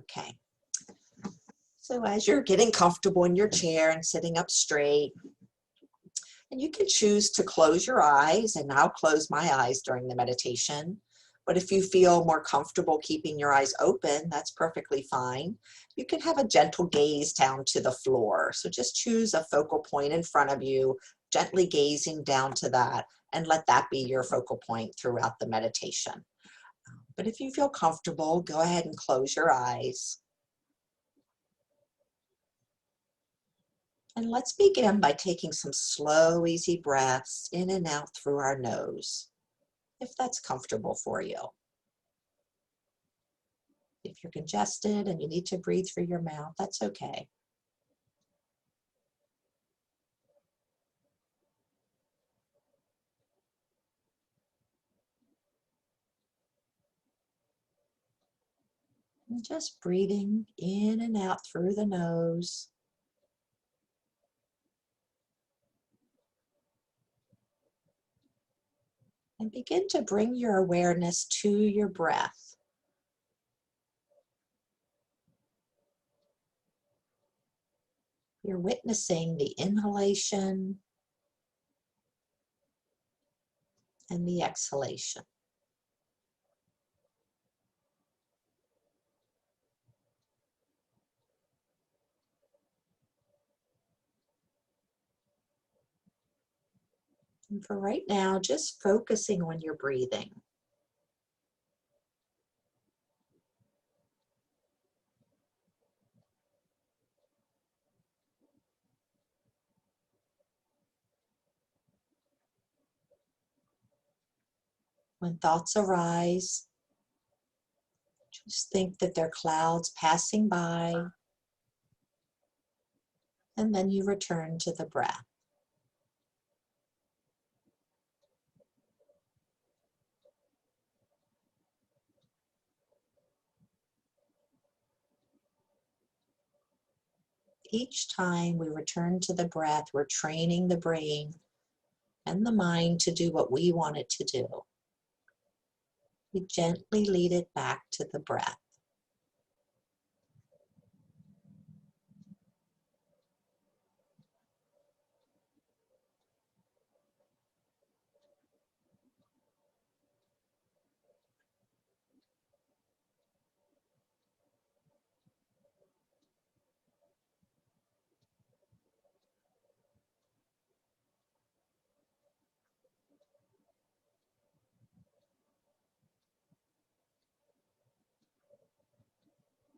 Okay. So as you're getting comfortable in your chair and sitting up straight, and you can choose to close your eyes, and I'll close my eyes during the meditation. But if you feel more comfortable keeping your eyes open, that's perfectly fine. You can have a gentle gaze down to the floor. So just choose a focal point in front of you, gently gazing down to that, and let that be your focal point throughout the meditation. But if you feel comfortable, go ahead and close your eyes. And let's begin by taking some slow, easy breaths in and out through our nose, if that's comfortable for you. If you're congested and you need to breathe through your mouth, that's okay. And just breathing in and out through the nose. And begin to bring your awareness to your breath. You're witnessing the inhalation and the exhalation. And for right now, just focusing on your breathing. When thoughts arise, just think that they're clouds passing by, and then you return to the breath. Each time we return to the breath, we're training the brain and the mind to do what we want it to do. We gently lead it back to the breath.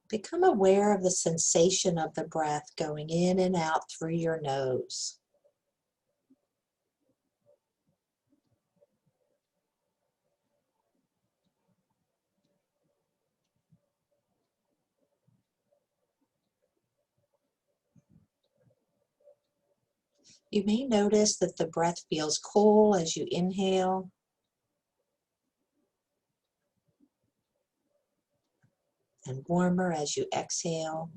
Become aware of the sensation of the breath going in and out through your nose. You may notice that the breath feels cool as you inhale and warmer as you exhale.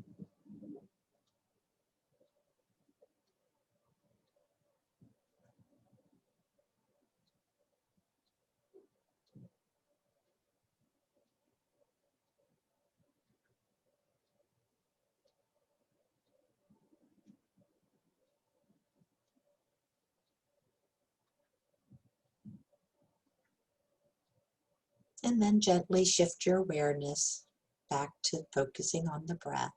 And then gently shift your awareness back to focusing on the breath.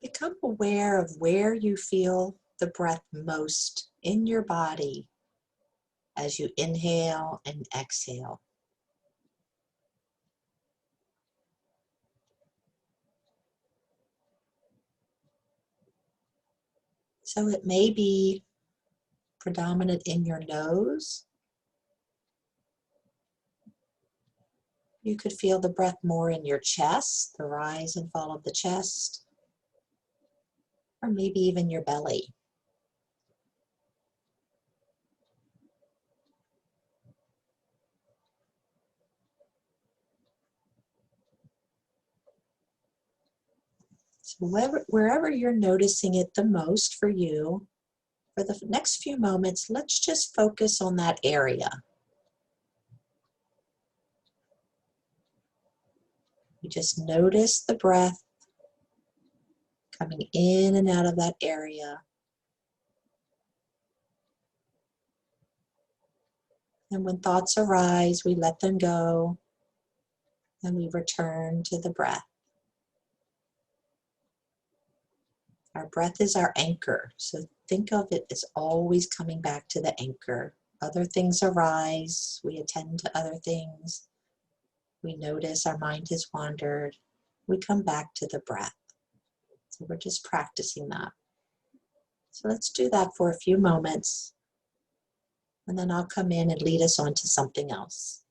Become aware of where you feel the breath most in your body as you inhale and exhale. So it may be predominant in your nose, You could feel the breath more in your chest, the rise and fall of the chest, or maybe even your belly. So wherever you're noticing it the most for you, for the next few moments, let's just focus on that area. You just notice the breath coming in and out of that area. And when thoughts arise, we let them go and we return to the breath. Our breath is our anchor, so think of it as always coming back to the anchor. Other things arise, we attend to other things, we notice our mind has wandered, we come back to the breath. So we're just practicing that. So let's do that for a few moments, and then I'll come in and lead us on to something else.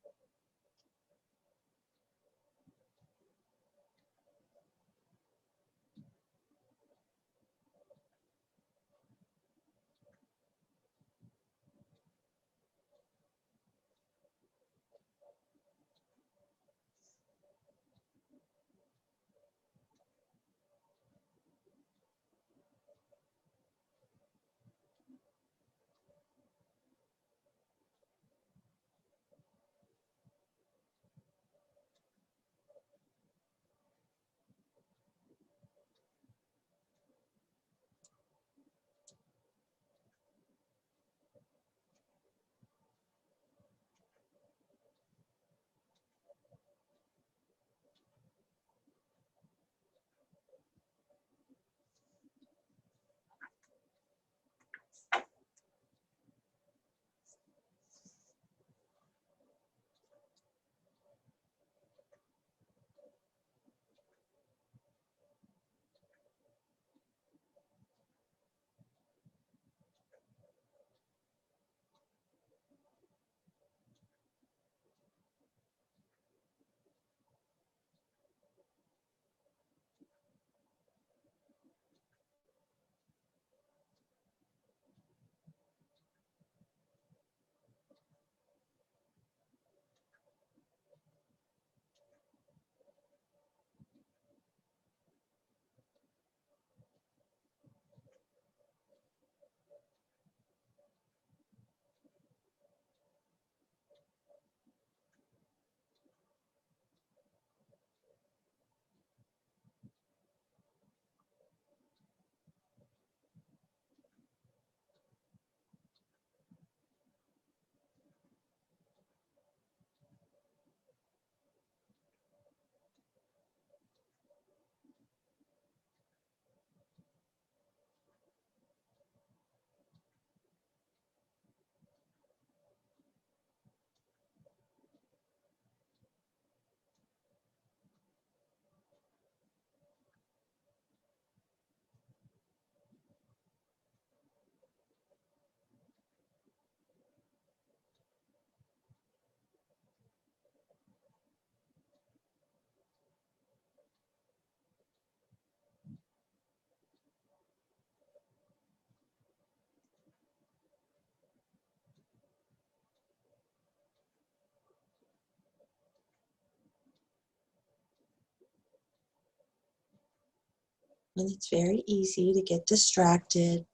And it's very easy to get distracted.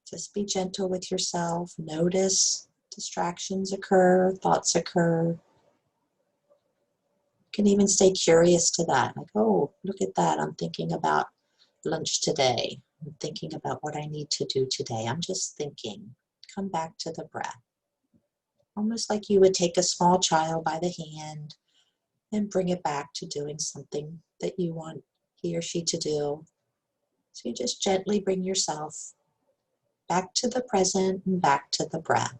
Just be gentle with yourself. Notice distractions occur, thoughts occur. You can even stay curious to that. Like, oh, look at that. I'm thinking about lunch today. I'm thinking about what I need to do today. I'm just thinking. Come back to the breath. Almost like you would take a small child by the hand and bring it back to doing something that you want he or she to do. So you just gently bring yourself back to the present and back to the breath.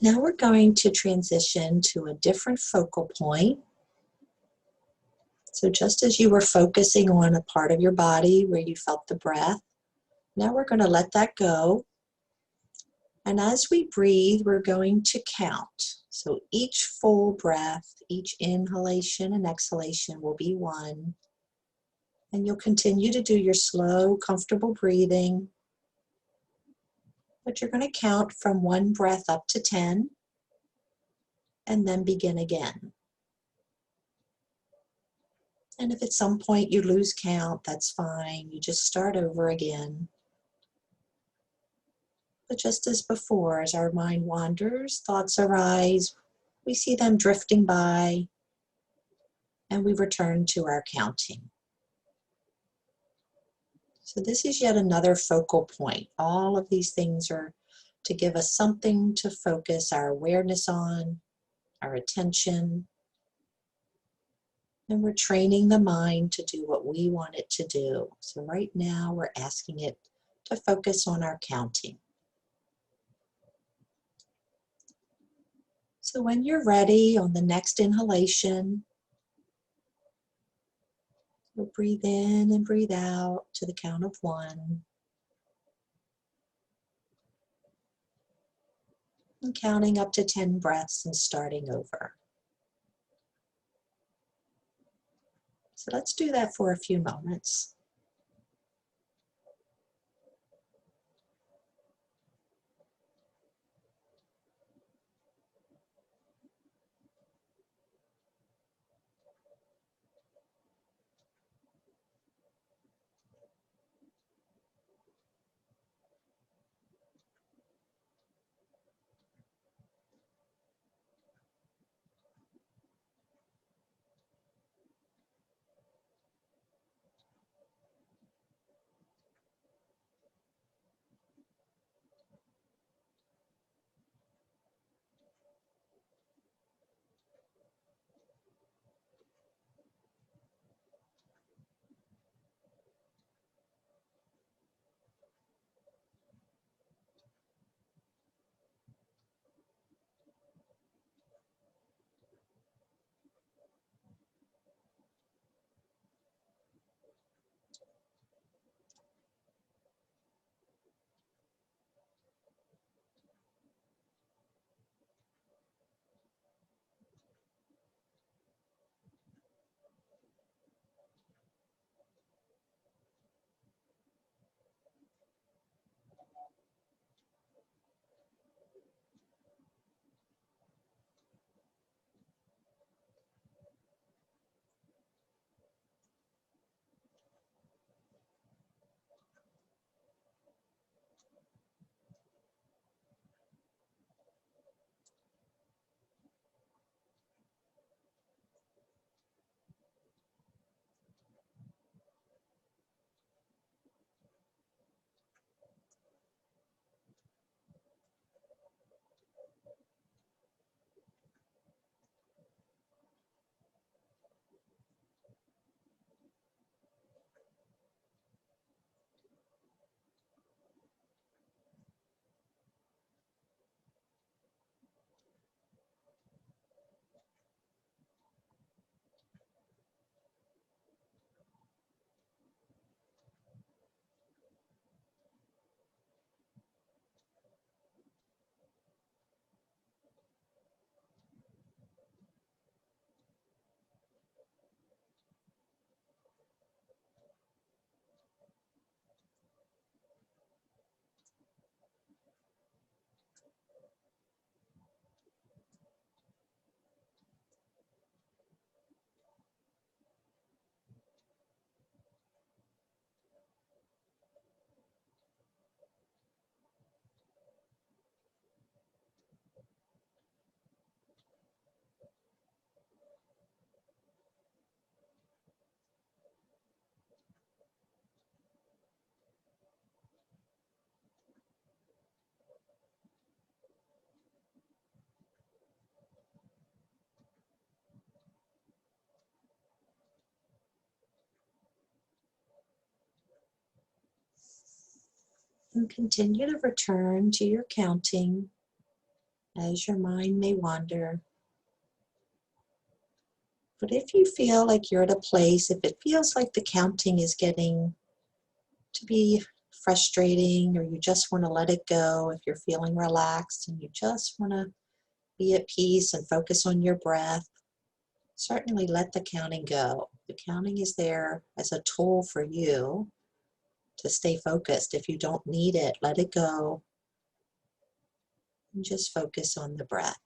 Now we're going to transition to a different focal point. So just as you were focusing on a part of your body where you felt the breath, now we're going to let that go. And as we breathe, we're going to count. So each full breath, each inhalation and exhalation will be one. And you'll continue to do your slow, comfortable breathing. But you're going to count from one breath up to 10 and then begin again. And if at some point you lose count, that's fine. You just start over again. But just as before, as our mind wanders, thoughts arise, we see them drifting by, and we return to our counting. So this is yet another focal point. All of these things are to give us something to focus our awareness on, our attention, and we're training the mind to do what we want it to do. So right now we're asking it to focus on our counting. So when you're ready, on the next inhalation, we'll breathe in and breathe out to the count of 1. And counting up to 10 breaths and starting over. So let's do that for a few moments. And continue to return to your counting as your mind may wander. But if you feel like you're at a place, if it feels like the counting is getting to be frustrating, or you just want to let it go, if you're feeling relaxed and you just want to be at peace and focus on your breath, certainly let the counting go. The counting is there as a tool for you to stay focused. If you don't need it, let it go and just focus on the breath.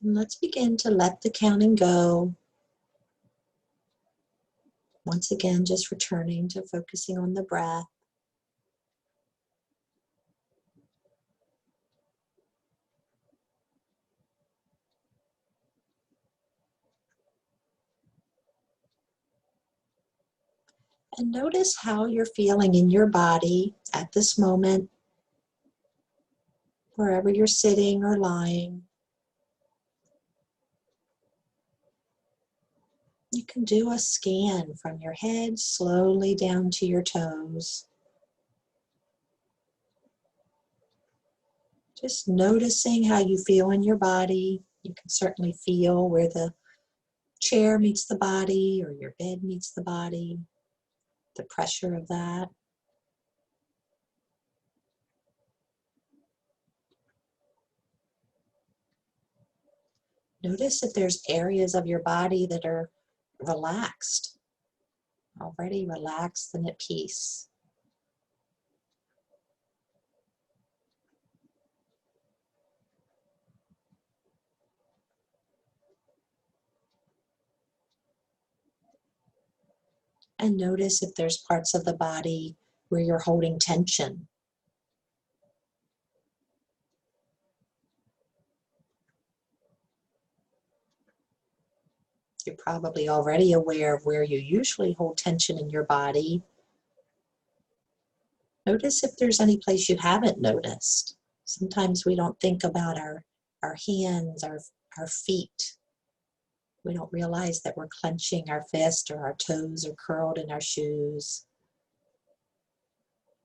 And let's begin to let the counting go. Once again, just returning to focusing on the breath. And notice how you're feeling in your body at this moment, wherever you're sitting or lying. You can do a scan from your head slowly down to your toes. Just noticing how you feel in your body. You can certainly feel where the chair meets the body or your bed meets the body, the pressure of that. Notice if there's areas of your body that are relaxed, already relaxed and at peace. And notice if there's parts of the body where you're holding tension. You're probably already aware of where you usually hold tension in your body. Notice if there's any place you haven't noticed. Sometimes we don't think about our hands, our feet. We don't realize that we're clenching our fist or our toes are curled in our shoes.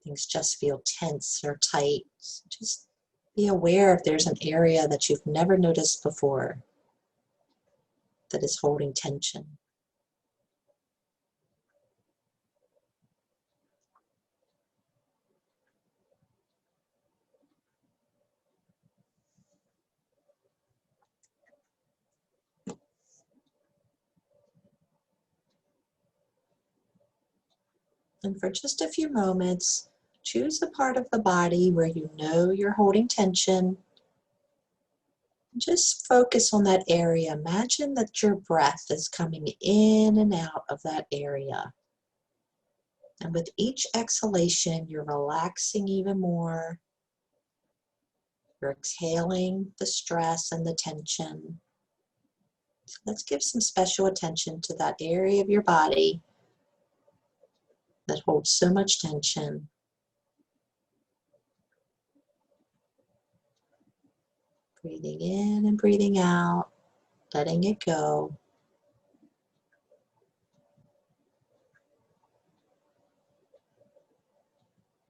Things just feel tense or tight. So just be aware if there's an area that you've never noticed before that is holding tension. And for just a few moments, choose a part of the body where you know you're holding tension. Just focus on that area. Imagine that your breath is coming in and out of that area. And with each exhalation, you're relaxing even more. You're exhaling the stress and the tension. So let's give some special attention to that area of your body that holds so much tension. Breathing in and breathing out, letting it go.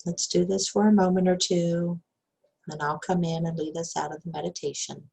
Let's do this for a moment or two, and I'll come in and lead us out of the meditation.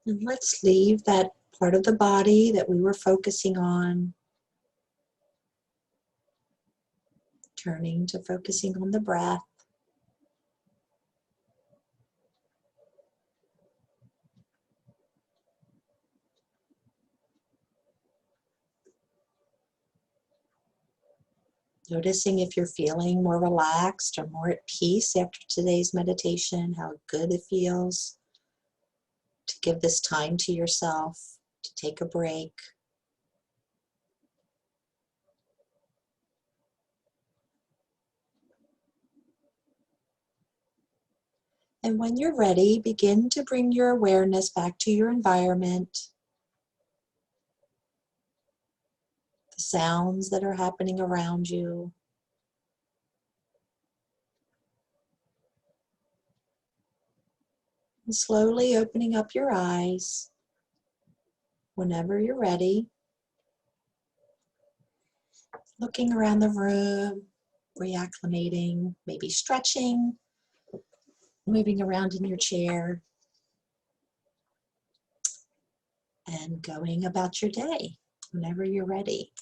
And let's leave that part of the body that we were focusing on, turning to focusing on the breath. Noticing if you're feeling more relaxed or more at peace after today's meditation, how good it feels to give this time to yourself, to take a break. And when you're ready, begin to bring your awareness back to your environment, the sounds that are happening around you. And slowly opening up your eyes whenever you're ready. Looking around the room, reacclimating, maybe stretching, moving around in your chair, and going about your day whenever you're ready.